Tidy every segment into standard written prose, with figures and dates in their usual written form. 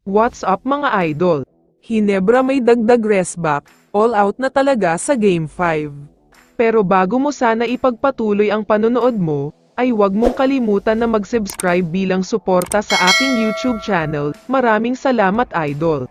What's up mga idol? Hinebra may dagdag restback, all out na talaga sa Game 5. Pero bago mo sana ipagpatuloy ang panonood mo, ay huwag mong kalimutan na mag-subscribe bilang suporta sa aking YouTube channel. Maraming salamat idol.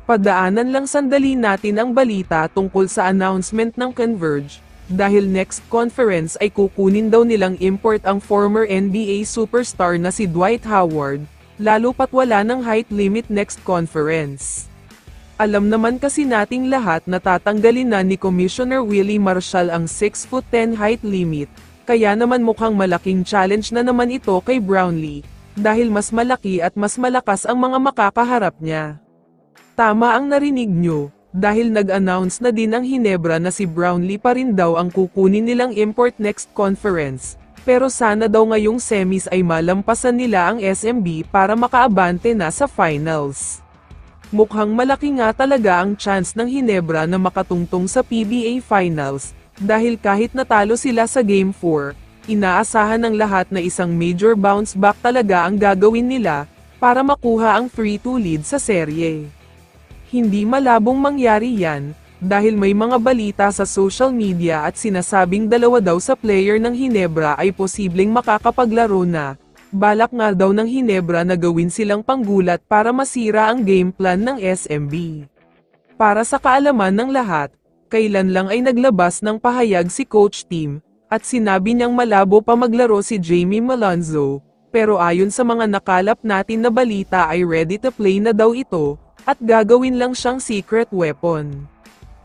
Padaanan lang sandali natin ang balita tungkol sa announcement ng Converge, dahil next conference ay kukunin daw nilang import ang former NBA superstar na si Dwight Howard, lalo pat wala ng height limit next conference. Alam naman kasi nating lahat na tatanggalin na ni Commissioner Willie Marshall ang 6'10" height limit, kaya naman mukhang malaking challenge na naman ito kay Brownlee, dahil mas malaki at mas malakas ang mga makakaharap niya. Tama ang narinig nyo, dahil nag-announce na din ang Hinebra na si Brownlee pa rin daw ang kukunin nilang import next conference. Pero sana daw ngayong semis ay malampasan nila ang SMB para makaabante na sa finals. Mukhang malaki nga talaga ang chance ng Hinebra na makatungtong sa PBA Finals, dahil kahit natalo sila sa Game 4, inaasahan ng lahat na isang major bounce back talaga ang gagawin nila, para makuha ang 3-2 lead sa serye. Hindi malabong mangyari yan, dahil may mga balita sa social media at sinasabing dalawa daw sa player ng Hinebra ay posibleng makakapaglaro na. Balak nga daw ng Hinebra na gawin silang panggulat para masira ang game plan ng SMB. Para sa kaalaman ng lahat, kailan lang ay naglabas ng pahayag si Coach Tim, at sinabi niyang malabo pa maglaro si Jamie Malonzo, pero ayon sa mga nakalap natin na balita ay ready to play na daw ito, at gagawin lang siyang secret weapon.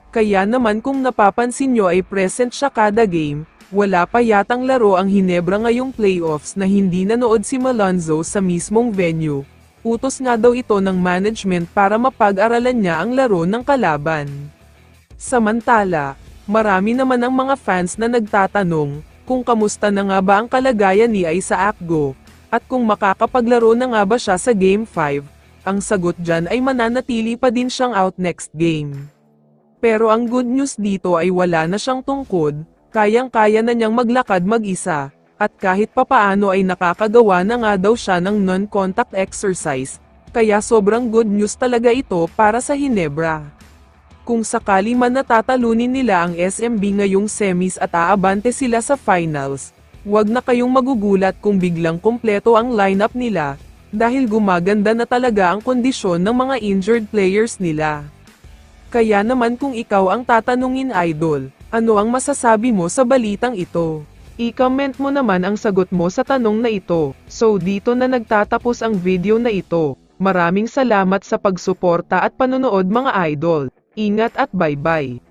Kaya naman kung napapansin nyo ay present siya kada game, wala pa yatang laro ang Hinebra ngayong playoffs na hindi nanood si Malonzo sa mismong venue. Utos nga daw ito ng management para mapag-aralan niya ang laro ng kalaban. Samantala, marami naman ang mga fans na nagtatanong, kung kamusta na nga ba ang kalagayan ni Isaac Go, at kung makakapaglaro na nga ba siya sa Game 5, ang sagot dyan ay mananatili pa din siyang out next game. Pero ang good news dito ay wala na siyang tungkod, kayang-kaya na niyang maglakad mag-isa, at kahit papaano ay nakakagawa na nga daw siya ng non-contact exercise, kaya sobrang good news talaga ito para sa Hinebra. Kung sakali man natatalunin nila ang SMB ngayong semis at aabante sila sa finals, huwag na kayong magugulat kung biglang kumpleto ang lineup nila, dahil gumaganda na talaga ang kondisyon ng mga injured players nila. Kaya naman kung ikaw ang tatanungin idol, ano ang masasabi mo sa balitang ito? I-comment mo naman ang sagot mo sa tanong na ito. So dito na nagtatapos ang video na ito. Maraming salamat sa pagsuporta at panonood mga idol. Ingat at bye-bye.